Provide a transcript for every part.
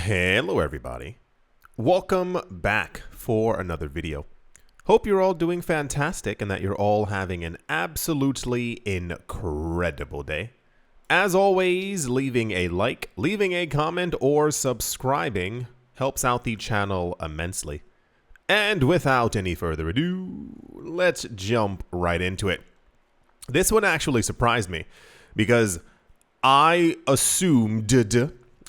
Hello everybody. Welcome back for another video. Hope you're all doing fantastic and that you're all having an absolutely incredible day. As always, leaving a like, leaving a comment, or subscribing helps out the channel immensely. And without any further ado, let's jump right into it. This one actually surprised me because I assumed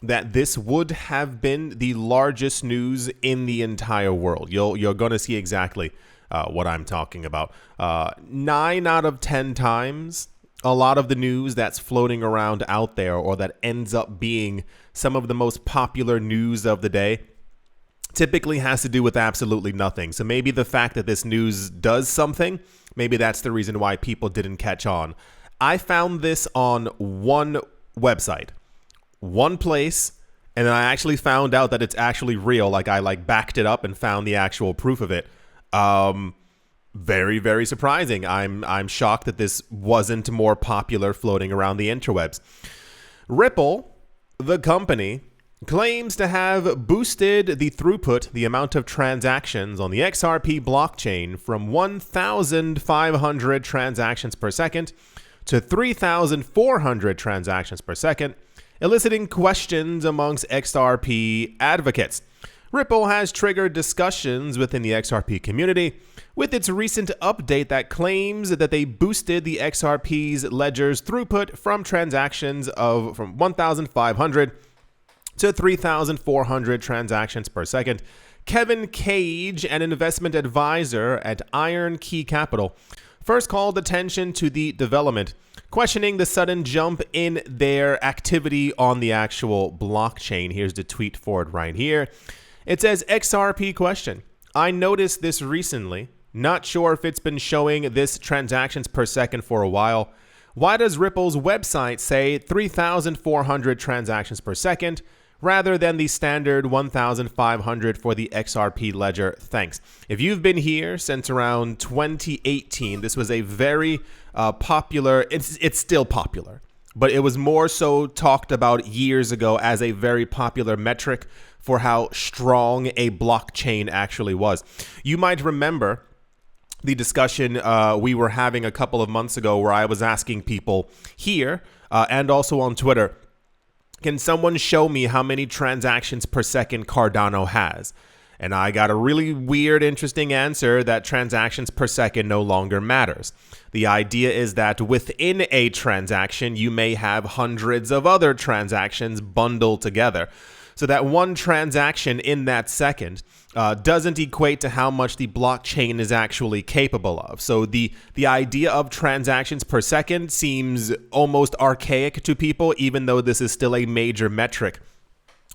that this would have been the largest news in the entire world. You're going to see exactly what I'm talking about. 9 out of 10 times, a lot of the news that's floating around out there or that ends up being some of the most popular news of the day typically has to do with absolutely nothing. So maybe the fact that this news does something, maybe that's the reason why people didn't catch on. I found this on one website, one place, and then I actually found out that it's actually real. I backed it up and found the actual proof of it. Very, very surprising. I'm shocked that this wasn't more popular floating around the interwebs. Ripple, the company, claims to have boosted the throughput, the amount of transactions on the XRP blockchain from 1,500 transactions per second to 3,400 transactions per second, eliciting questions amongst XRP advocates. Ripple has triggered discussions within the XRP community with its recent update that claims that they boosted the XRP's ledger's throughput from transactions from 1,500 to 3,400 transactions per second. Kevin Cage, an investment advisor at Iron Key Capital, first called attention to the development, questioning the sudden jump in their activity on the actual blockchain. Here's the tweet for it right here. It says, XRP question. I noticed this recently. Not sure if it's been showing this transactions per second for a while. Why does Ripple's website say 3,400 transactions per second rather than the standard 1,500 for the XRP ledger? Thanks. If you've been here since around 2018, this was a very popular, it's still popular, but it was more so talked about years ago as a very popular metric for how strong a blockchain actually was. You might remember the discussion we were having a couple of months ago where I was asking people here and also on Twitter, can someone show me how many transactions per second Cardano has? And I got a really weird, interesting answer that transactions per second no longer matters. The idea is that within a transaction, you may have hundreds of other transactions bundled together. So that one transaction in that second doesn't equate to how much the blockchain is actually capable of. So the idea of transactions per second seems almost archaic to people, even though this is still a major metric.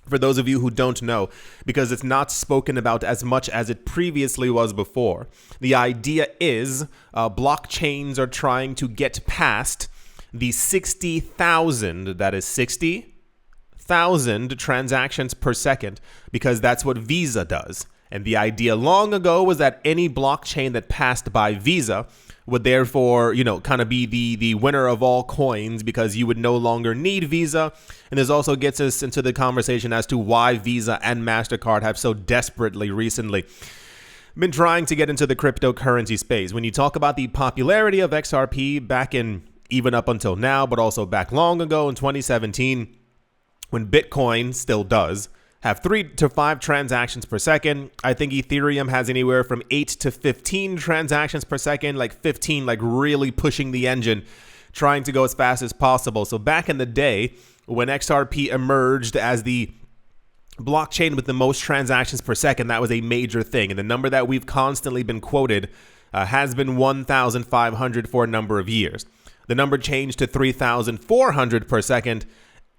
For those of you who don't know, because it's not spoken about as much as it previously was before, the idea is blockchains are trying to get past the 60,000, that is 60,000 transactions per second, because that's what Visa does. And the idea long ago was that any blockchain that passed by Visa would therefore, kind of be the winner of all coins because you would no longer need Visa. And this also gets us into the conversation as to why Visa and MasterCard have so desperately recently been trying to get into the cryptocurrency space. When you talk about the popularity of XRP back in, even up until now, but also back long ago in 2017, when Bitcoin still does have 3 to 5 transactions per second. I think Ethereum has anywhere from 8 to 15 transactions per second, like 15, like really pushing the engine, trying to go as fast as possible. So back in the day, when XRP emerged as the blockchain with the most transactions per second, that was a major thing. And the number that we've constantly been quoted has been 1,500 for a number of years. The number changed to 3,400 per second.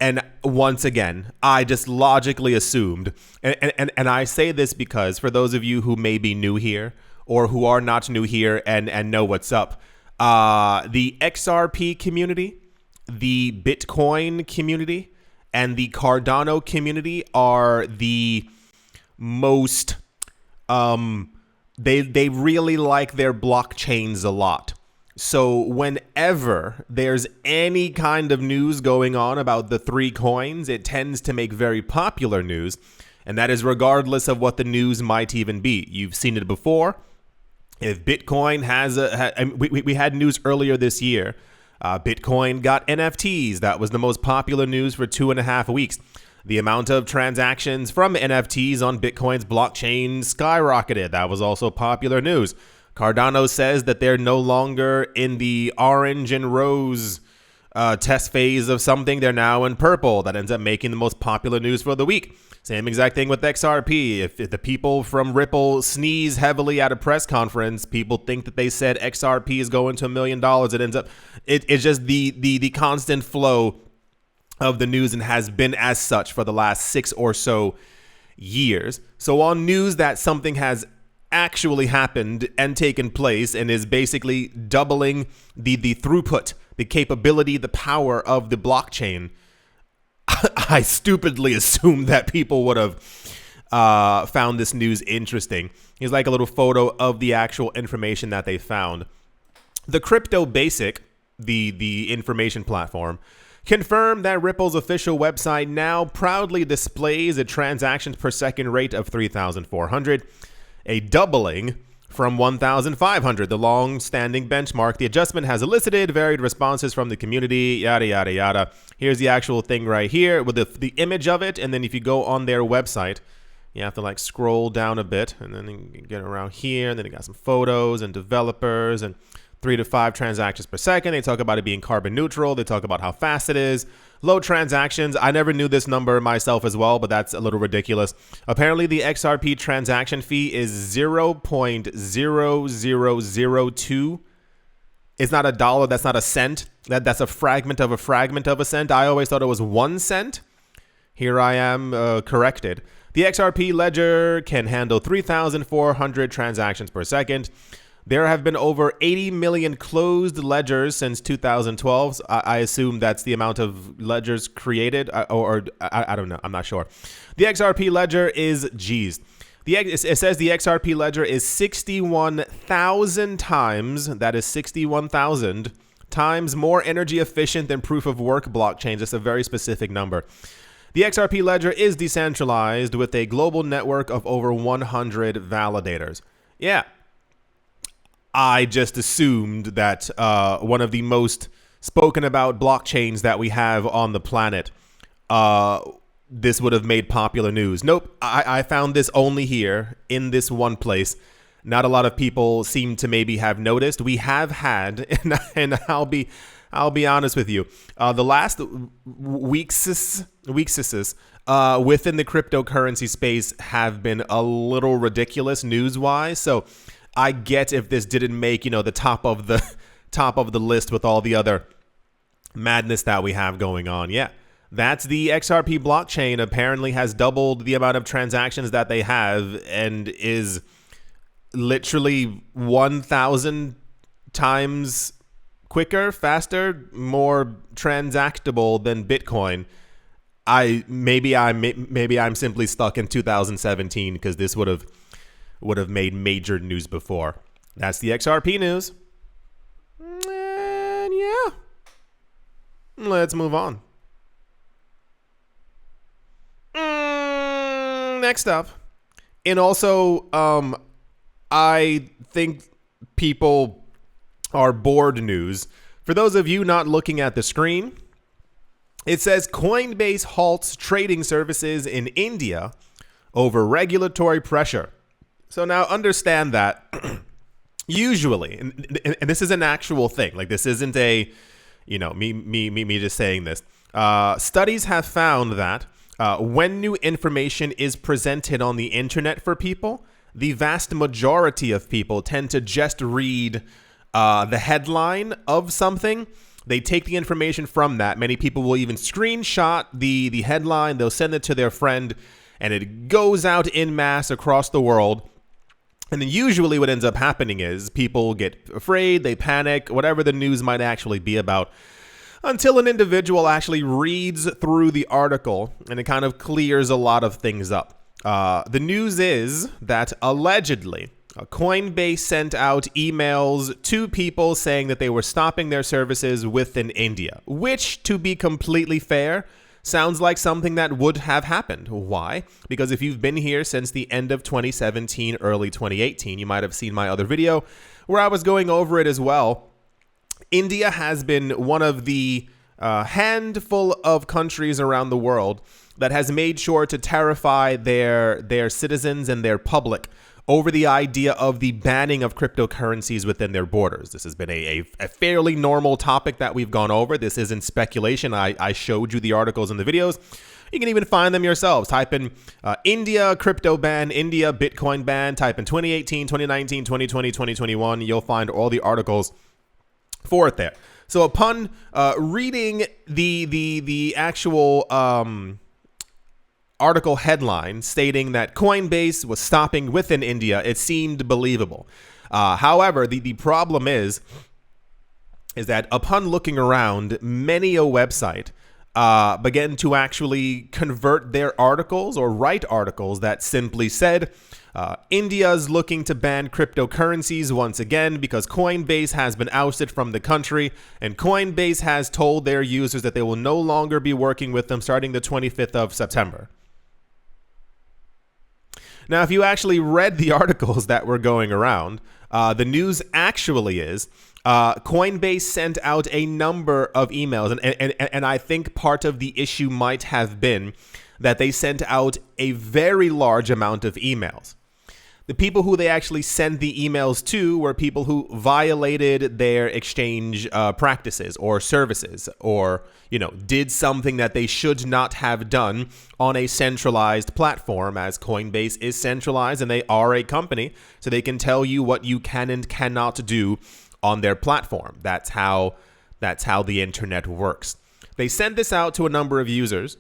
And once again, I just logically assumed, and I say this because for those of you who may be new here or who are not new here and know what's up, the XRP community, the Bitcoin community, and the Cardano community are the most, they really like their blockchains a lot. So whenever there's any kind of news going on about the three coins, it tends to make very popular news. And that is regardless of what the news might even be. You've seen it before. If Bitcoin has we had news earlier this year. Bitcoin got NFTs. That was the most popular news for 2.5 weeks. The amount of transactions from NFTs on Bitcoin's blockchain skyrocketed. That was also popular news. Cardano says that they're no longer in the orange and rose test phase of something. They're now in purple. That ends up making the most popular news for the week. Same exact thing with XRP. If the people from Ripple sneeze heavily at a press conference, people think that they said XRP is going to $1 million. It ends up, it's just the constant flow of the news, and has been as such for the last 6 or so years. So on news that something has actually happened and taken place and is basically doubling the throughput, the capability, the power of the blockchain, I stupidly assumed that people would have found this news interesting. Here's like a little photo of the actual information that they found. The Crypto Basic, the information platform, confirmed that Ripple's official website now proudly displays a transactions per second rate of 3,400, a doubling from 1,500, the long-standing benchmark. The adjustment has elicited varied responses from the community, yada, yada, yada. Here's the actual thing right here with the image of it. And then if you go on their website, you have to like scroll down a bit, and then you get around here. And then you got some photos and developers and 3 to 5 transactions per second. They talk about it being carbon neutral. They talk about how fast it is. Low transactions. I never knew this number myself as well, but that's a little ridiculous. Apparently, the XRP transaction fee is 0.0002. It's not a dollar. That's not a cent. That's a fragment of a cent. I always thought it was 1 cent. Here I am corrected. The XRP ledger can handle 3,400 transactions per second. There have been over 80 million closed ledgers since 2012. I assume that's the amount of ledgers created, or I don't know. I'm not sure. The XRP ledger is, it says the XRP ledger is 61,000 times, that is 61,000 times more energy efficient than proof of work blockchains. It's a very specific number. The XRP ledger is decentralized with a global network of over 100 validators. Yeah. I just assumed that one of the most spoken about blockchains that we have on the planet, this would have made popular news. Nope, I found this only here in this one place. Not a lot of people seem to maybe have noticed. We have had, and I'll be honest with you, the last weeks within the cryptocurrency space have been a little ridiculous news-wise. So I get if this didn't make, the top of the list with all the other madness that we have going on. Yeah, that's the XRP blockchain apparently has doubled the amount of transactions that they have and is literally 1,000 times quicker, faster, more transactable than Bitcoin. Maybe I'm simply stuck in 2017 because this would have made major news before. That's the XRP news. And yeah, let's move on. Next up, and also, I think people are bored news. For those of you not looking at the screen, it says Coinbase halts trading services in India over regulatory pressure. So now understand that usually, and this is an actual thing, like this isn't a, me just saying this. Studies have found that when new information is presented on the internet for people, the vast majority of people tend to just read the headline of something. They take the information from that. Many people will even screenshot the headline. They'll send it to their friend, and it goes out en masse across the world. And then usually what ends up happening is people get afraid, they panic, whatever the news might actually be about, until an individual actually reads through the article, and it kind of clears a lot of things up. The news is that allegedly Coinbase sent out emails to people saying that they were stopping their services within India, which, to be completely fair, sounds like something that would have happened. Why? Because if you've been here since the end of 2017, early 2018, you might have seen my other video where I was going over it as well. India has been one of the handful of countries around the world that has made sure to terrify their citizens and their public over the idea of the banning of cryptocurrencies within their borders. This has been a fairly normal topic that we've gone over. This isn't speculation. I showed you the articles and the videos. You can even find them yourselves. Type in India crypto ban, India Bitcoin ban. Type in 2018, 2019, 2020, 2021. You'll find all the articles for it there. So upon reading the actual article headline stating that Coinbase was stopping within India, it seemed believable. However, the problem is that upon looking around, many a website began to actually convert their articles or write articles that simply said, India's looking to ban cryptocurrencies once again because Coinbase has been ousted from the country, and Coinbase has told their users that they will no longer be working with them starting the 25th of September. Now, if you actually read the articles that were going around, the news actually is Coinbase sent out a number of emails, and I think part of the issue might have been that they sent out a very large amount of emails. The people who they actually sent the emails to were people who violated their exchange practices or services, or, did something that they should not have done on a centralized platform, as Coinbase is centralized and they are a company, so they can tell you what you can and cannot do on their platform. That's how the internet works. They sent this out to a number of users,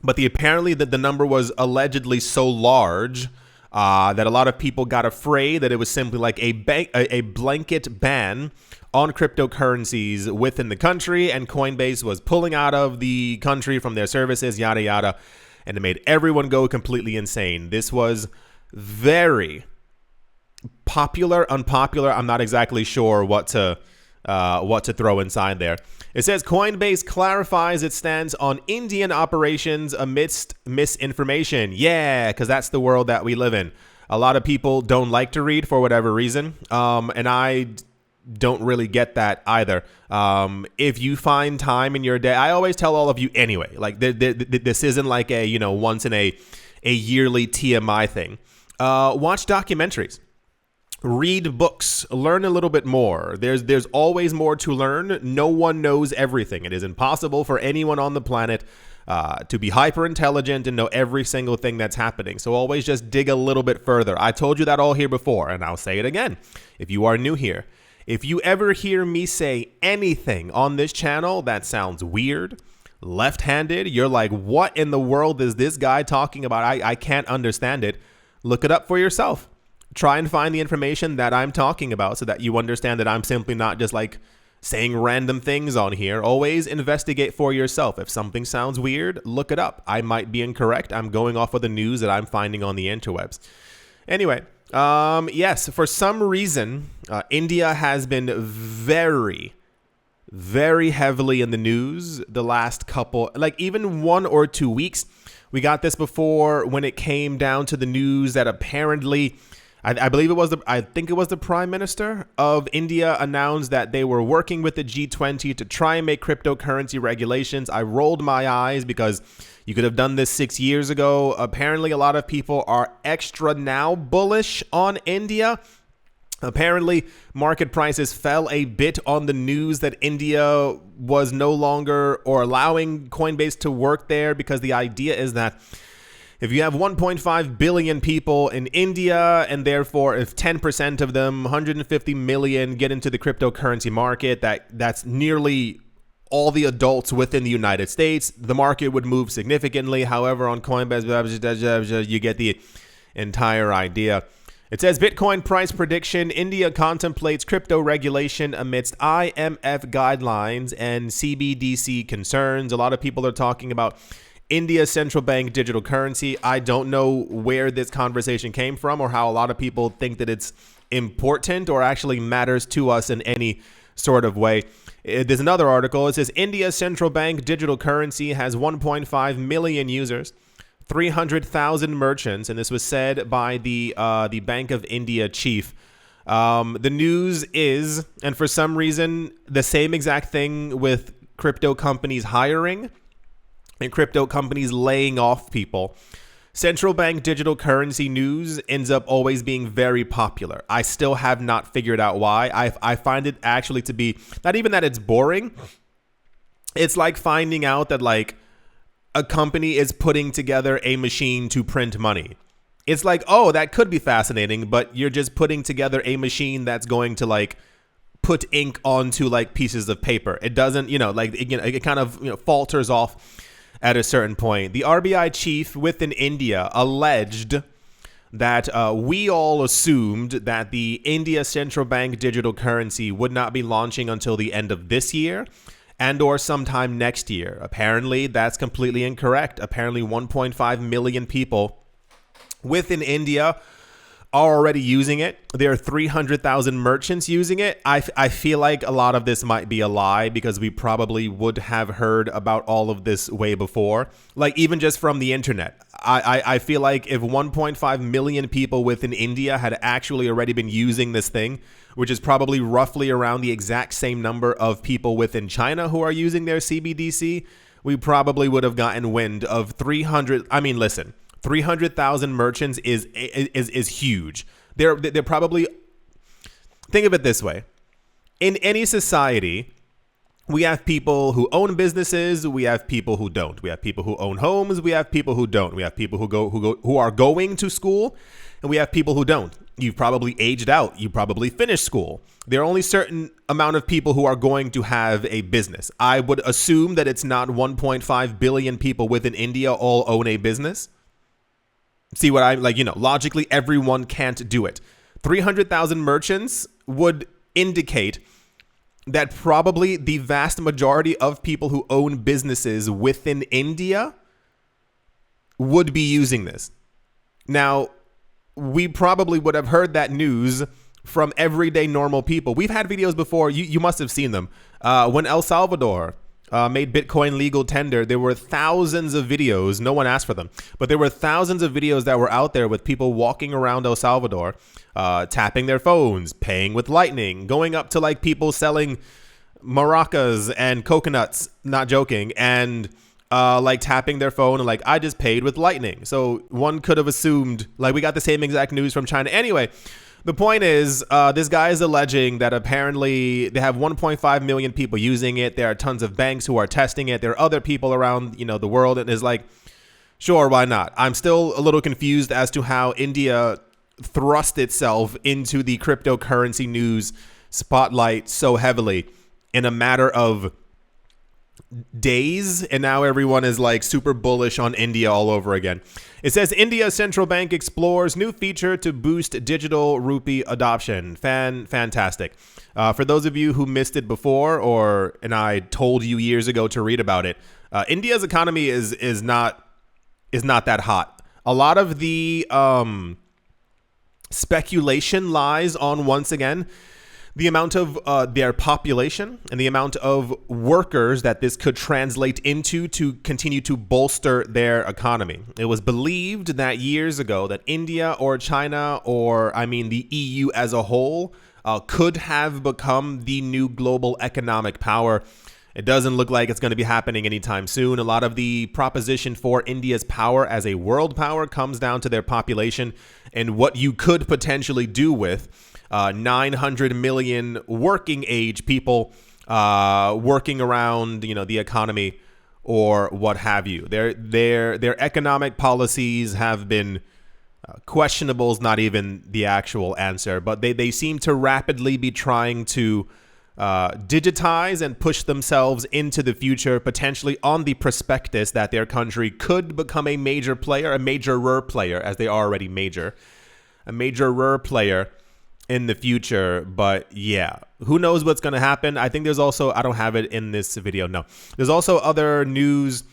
but apparently the number was allegedly so large that a lot of people got afraid that it was simply like a blanket ban on cryptocurrencies within the country, and Coinbase was pulling out of the country from their services, yada, yada, and it made everyone go completely insane. This was very popular, unpopular. I'm not exactly sure what to throw inside there. It says Coinbase clarifies its stance on Indian operations amidst misinformation. Yeah, because that's the world that we live in. A lot of people don't like to read for whatever reason, and I don't really get that either. If you find time in your day, I always tell all of you anyway, like this isn't like a once in a yearly TMI thing. Watch documentaries. Read books, learn a little bit more. There's always more to learn. No one knows everything. It is impossible for anyone on the planet to be hyper intelligent and know every single thing that's happening. So always just dig a little bit further. I told you that all here before, and I'll say it again. If you are new here, if you ever hear me say anything on this channel that sounds weird, left-handed, you're like, what in the world is this guy talking about? I can't understand it. Look it up for yourself. Try and find the information that I'm talking about so that you understand that I'm simply not just like saying random things on here. Always investigate for yourself. If something sounds weird, look it up. I might be incorrect. I'm going off of the news that I'm finding on the interwebs. Anyway, yes, for some reason, India has been very, very heavily in the news the last couple, like even 1 or 2 weeks. We got this before when it came down to the news that apparently I believe I think it was the Prime Minister of India announced that they were working with the G20 to try and make cryptocurrency regulations. I rolled my eyes because you could have done this 6 years ago. Apparently, a lot of people are extra now bullish on India. Apparently, market prices fell a bit on the news that India was no longer or allowing Coinbase to work there, because the idea is that if you have 1.5 billion people in India, and therefore if 10% of them, 150 million, get into the cryptocurrency market, that's nearly all the adults within the United States, the market would move significantly. However, on Coinbase, you get the entire idea. It says Bitcoin price prediction. India contemplates crypto regulation amidst IMF guidelines and CBDC concerns. A lot of people are talking about India's central bank digital currency. I don't know where this conversation came from or how a lot of people think that it's important or actually matters to us in any sort of way. There's another article. It says India's central bank digital currency has 1.5 million users, 300,000 merchants, and this was said by the Bank of India chief. The news is, and for some reason, the same exact thing with crypto companies hiring and crypto companies laying off people. Central bank digital currency news ends up always being very popular. I still have not figured out why. I find it actually to be not even that it's boring. It's like finding out that like a company is putting together a machine to print money. It's like, oh, that could be fascinating, but you're just putting together a machine that's going to like put ink onto like pieces of paper. It doesn't, like it kind of falters off at a certain point. The RBI chief within India alleged that we all assumed that the India central bank digital currency would not be launching until the end of this year and or sometime next year. Apparently, that's completely incorrect. Apparently, 1.5 million people within India are already using it. There are 300,000 merchants using it. I feel like a lot of this might be a lie because we probably would have heard about all of this way before. Like even just from the internet. I feel like if 1.5 million people within India had actually already been using this thing, which is probably roughly around the exact same number of people within China who are using their CBDC, we probably would have gotten wind of 300. I mean, listen. 300,000 merchants is huge. They're probably, think of it this way. In any society, we have people who own businesses, we have people who don't. We have people who own homes, we have people who don't. We have people who are going to school, and we have people who don't. You've probably aged out. You probably finished school. There are only certain amount of people who are going to have a business. I would assume that it's not 1.5 billion people within India all own a business. See what I'm like, logically, everyone can't do it. 300,000 merchants would indicate that probably the vast majority of people who own businesses within India would be using this. Now, we probably would have heard that news from everyday normal people. We've had videos before. You must have seen them. When El Salvador made Bitcoin legal tender, there were thousands of videos. No one asked for them, but there were thousands of videos that were out there with people walking around El Salvador, tapping their phones, paying with Lightning, going up to like people selling maracas and coconuts, not joking, and like tapping their phone and like, I just paid with Lightning. So one could have assumed like we got the same exact news from China. Anyway, the point is, this guy is alleging that apparently they have 1.5 million people using it. There are tons of banks who are testing it. There are other people around, the world, and is like, sure, why not? I'm still a little confused as to how India thrust itself into the cryptocurrency news spotlight so heavily in a matter of days, and now everyone is like super bullish on India all over again. It says India's central bank explores new feature to boost digital rupee adoption. Fantastic. For those of you who missed it before, and I told you years ago to read about it, India's economy is not that hot. A lot of the speculation lies on, once again, the amount of their population and the amount of workers that this could translate into to continue to bolster their economy. It was believed that years ago that India or China or the EU as a whole could have become the new global economic power. It doesn't look like it's going to be happening anytime soon. A lot of the proposition for India's power as a world power comes down to their population and what you could potentially do with 900 million working age people working around, the economy or what have you. Their economic policies have been questionable is not even the actual answer, but they seem to rapidly be trying to digitize and push themselves into the future, potentially on the prospectus that their country could become a major player, a majorer player, as they are already major, a majorer player in the future. But yeah, who knows what's going to happen. I think there's also, I don't have it in this video, no, there's also other news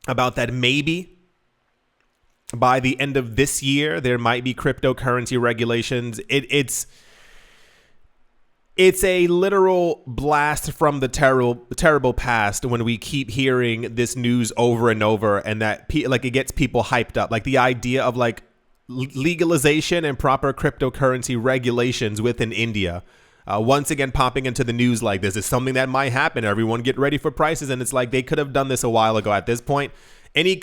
about that maybe by the end of this year there might be cryptocurrency regulations. It's a literal blast from the terrible past when we keep hearing this news over and over, and that it gets people hyped up. Like the idea of like legalization and proper cryptocurrency regulations within India, once again popping into the news like this is something that might happen. Everyone get ready for prices, and it's like they could have done this a while ago. At this point, any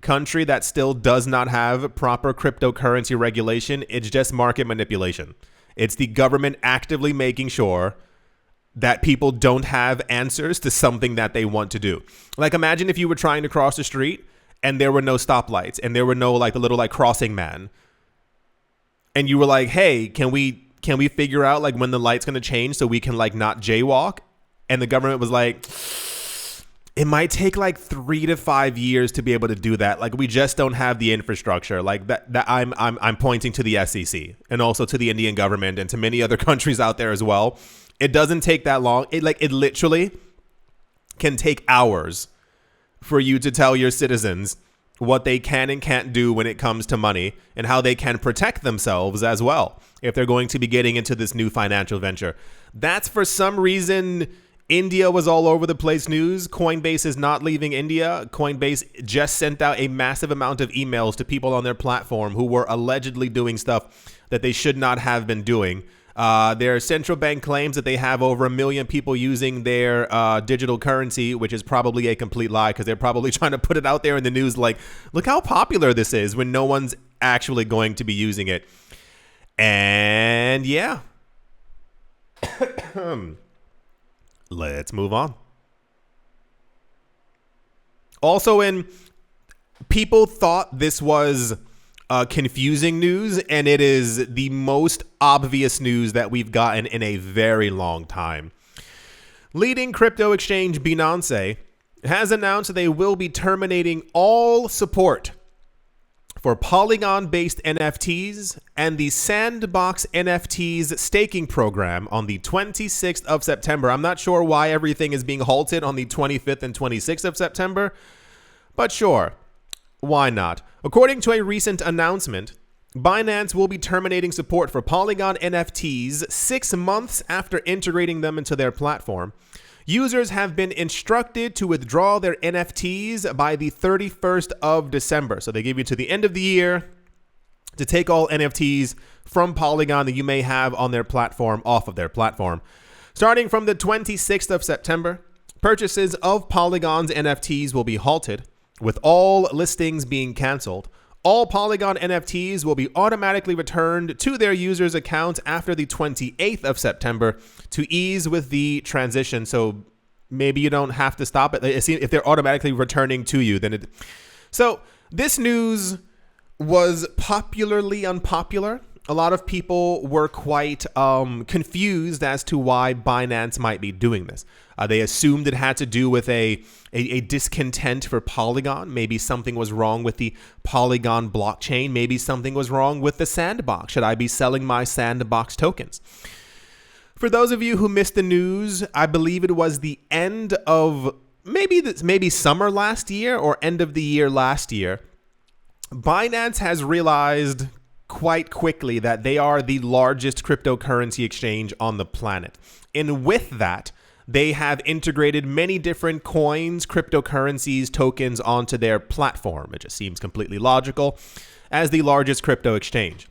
country that still does not have proper cryptocurrency regulation, it's just market manipulation. It's the government actively making sure that people don't have answers to something that they want to do. Like imagine if you were trying to cross the street and there were no stoplights and there were no like the little like crossing man. And you were like, "Hey, can we figure out like when the light's going to change so we can like not jaywalk?" And the government was like, it might take like 3 to 5 years to be able to do that. Like we just don't have the infrastructure. Like that I'm pointing to the SEC and also to the Indian government and to many other countries out there as well. It doesn't take that long. It literally can take hours for you to tell your citizens what they can and can't do when it comes to money and how they can protect themselves as well if they're going to be getting into this new financial venture. That's for some reason India was all over the place news. Coinbase is not leaving India. Coinbase just sent out a massive amount of emails to people on their platform who were allegedly doing stuff that they should not have been doing. Their central bank claims that they have over 1 million people using their digital currency, which is probably a complete lie because they're probably trying to put it out there in the news like, look how popular this is when no one's actually going to be using it. And yeah. Let's move on. Also, people thought this was confusing news, and it is the most obvious news that we've gotten in a very long time. Leading crypto exchange Binance has announced they will be terminating all support for Polygon-based NFTs and the Sandbox NFTs staking program on the 26th of September. I'm not sure why everything is being halted on the 25th and 26th of September, but sure, why not? According to a recent announcement, Binance will be terminating support for Polygon NFTs 6 months after integrating them into their platform. Users have been instructed to withdraw their NFTs by the 31st of December. So they give you to the end of the year to take all NFTs from Polygon that you may have on their platform off of their platform. Starting from the 26th of September, purchases of Polygon's NFTs will be halted, with all listings being canceled. All Polygon NFTs will be automatically returned to their users' accounts after the 28th of September to ease with the transition. So maybe you don't have to stop it. If they're automatically returning to you, then it... So this news was popularly unpopular. A lot of people were quite confused as to why Binance might be doing this. They assumed it had to do with a discontent for Polygon. Maybe something was wrong with the Polygon blockchain. Maybe something was wrong with the Sandbox. Should I be selling my Sandbox tokens? For those of you who missed the news, I believe it was the end of maybe summer last year or end of the year last year. Binance has realized quite quickly that they are the largest cryptocurrency exchange on the planet. And with that, they have integrated many different coins, cryptocurrencies, tokens onto their platform. It just seems completely logical as the largest crypto exchange.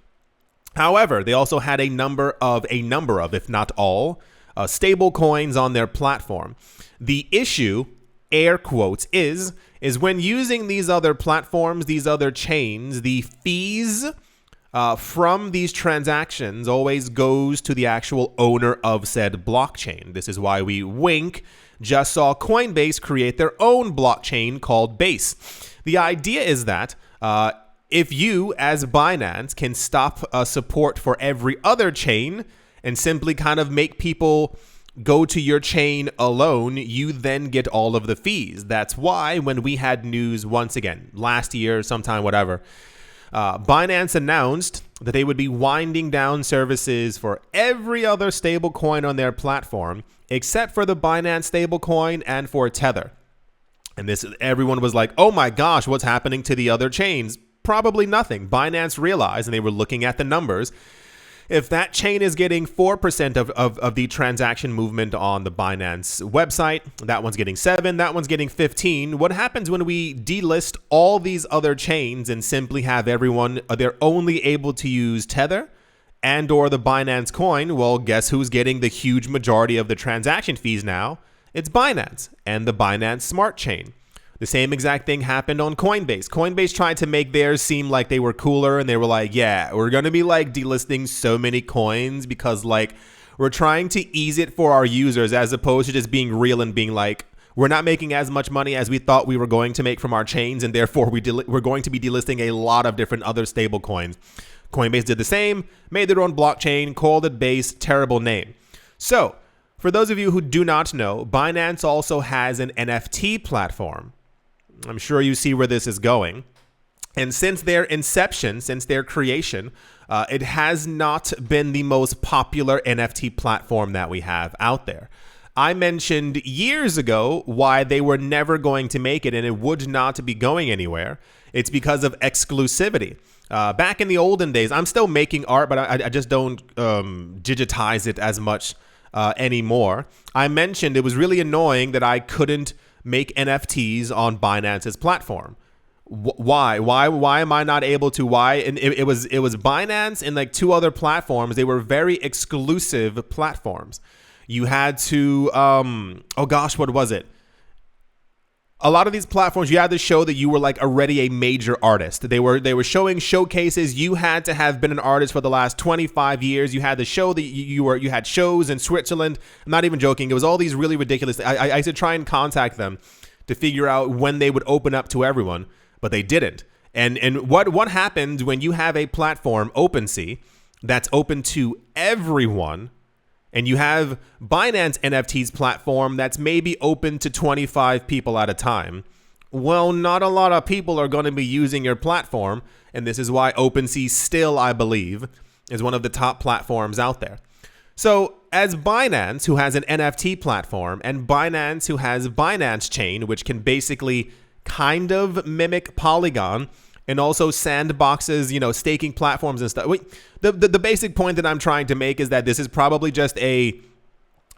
However, they also had a number of, if not all, stable coins on their platform. The issue, air quotes, is when using these other platforms, these other chains, the fees from these transactions always goes to the actual owner of said blockchain. This is why we just saw Coinbase create their own blockchain called Base. The idea is that if you, as Binance, can stop support for every other chain and simply kind of make people go to your chain alone, you then get all of the fees. That's why when we had news once again, last year, sometime, whatever, Binance announced that they would be winding down services for every other stablecoin on their platform, except for the Binance stablecoin and for Tether. And this, everyone was like, oh my gosh, what's happening to the other chains? Probably nothing. Binance realized, and they were looking at the numbers. If that chain is getting 4% of the transaction movement on the Binance website, that one's getting 7, that one's getting 15. What happens when we delist all these other chains and simply have everyone, they're only able to use Tether and or the Binance coin? Well, guess who's getting the huge majority of the transaction fees now? It's Binance and the Binance Smart Chain. The same exact thing happened on Coinbase. Coinbase tried to make theirs seem like they were cooler, and they were like, yeah, we're going to be like delisting so many coins because like we're trying to ease it for our users, as opposed to just being real and being like, we're not making as much money as we thought we were going to make from our chains, and therefore we're going to be delisting a lot of different other stable coins. Coinbase did the same, made their own blockchain, called it Base, terrible name. So for those of you who do not know, Binance also has an NFT platform. I'm sure you see where this is going. And since their inception, since their creation, it has not been the most popular NFT platform that we have out there. I mentioned years ago why they were never going to make it and it would not be going anywhere. It's because of exclusivity. Back in the olden days, I'm still making art, but I just don't digitize it as much anymore. I mentioned it was really annoying that I couldn't make NFTs on Binance's platform. Why am I not able to? Why? And it was Binance and like 2 other platforms. They were very exclusive platforms. You had to oh gosh, what was it? A lot of these platforms, you had to show that you were like already a major artist. They were showing showcases. You had to have been an artist for the last 25 years. You had to show that you had shows in Switzerland. I'm not even joking. It was all these really ridiculous. I used to try and contact them to figure out when they would open up to everyone, but they didn't. And what happened when you have a platform, OpenSea, that's open to everyone? And you have Binance NFTs platform that's maybe open to 25 people at a time. Well, not a lot of people are going to be using your platform. And this is why OpenSea still, I believe, is one of the top platforms out there. So as Binance, who has an NFT platform, and Binance, who has Binance Chain, which can basically kind of mimic Polygon, and also sandboxes, staking platforms and stuff. The basic point that I'm trying to make is that this is probably just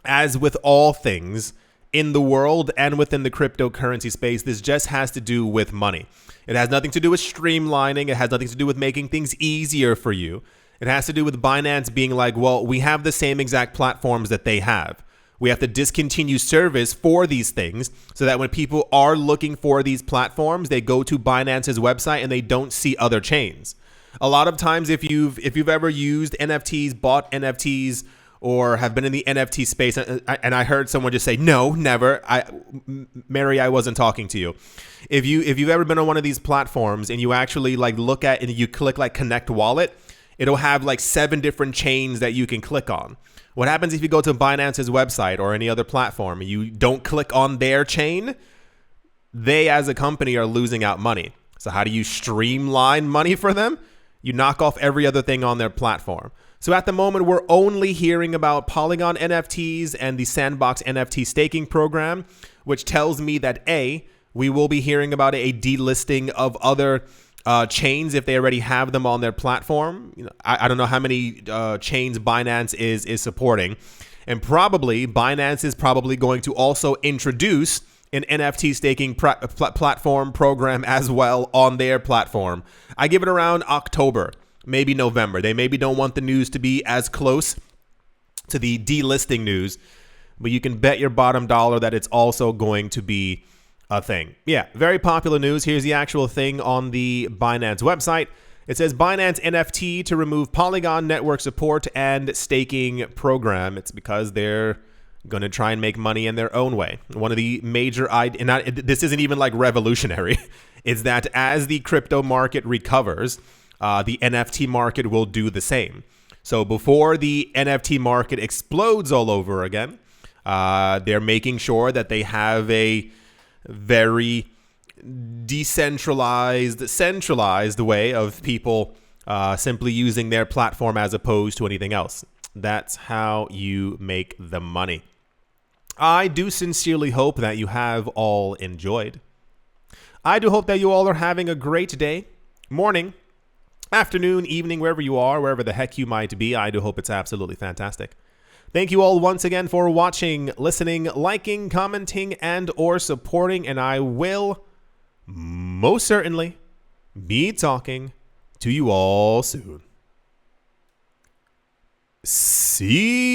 as with all things in the world and within the cryptocurrency space, this just has to do with money. It has nothing to do with streamlining. It has nothing to do with making things easier for you. It has to do with Binance being like, well, we have the same exact platforms that they have. We have to discontinue service for these things so that when people are looking for these platforms, they go to Binance's website and they don't see other chains. A lot of times, if you've ever used NFTs, bought NFTs, or have been in the NFT space, and I heard someone just say, no, never. Mary, I wasn't talking to you. If you've ever been on one of these platforms and you actually like look at and you click like Connect Wallet, it'll have like 7 different chains that you can click on. What happens if you go to Binance's website or any other platform and you don't click on their chain? They as a company are losing out money. So how do you streamline money for them? You knock off every other thing on their platform. So at the moment, we're only hearing about Polygon NFTs and the Sandbox NFT staking program, which tells me that A, we will be hearing about a delisting of other chains if they already have them on their platform. I don't know how many chains Binance is supporting, and probably Binance is probably going to also introduce an NFT staking platform program as well on their platform. I give it around October, maybe November. They maybe don't want the news to be as close to the delisting news, but you can bet your bottom dollar that it's also going to be a thing. Yeah, very popular news. Here's the actual thing on the Binance website. It says Binance NFT to remove Polygon network support and staking program. It's because they're going to try and make money in their own way. One of the major this isn't even like revolutionary. It's that as the crypto market recovers, the NFT market will do the same. So before the NFT market explodes all over again, they're making sure that they have a very decentralized, centralized way of people simply using their platform as opposed to anything else. That's how you make the money. I do sincerely hope that you have all enjoyed. I do hope that you all are having a great day, morning, afternoon, evening, wherever you are, wherever the heck you might be. I do hope it's absolutely fantastic. Thank you all once again for watching, listening, liking, commenting, and or supporting. And I will most certainly be talking to you all soon. See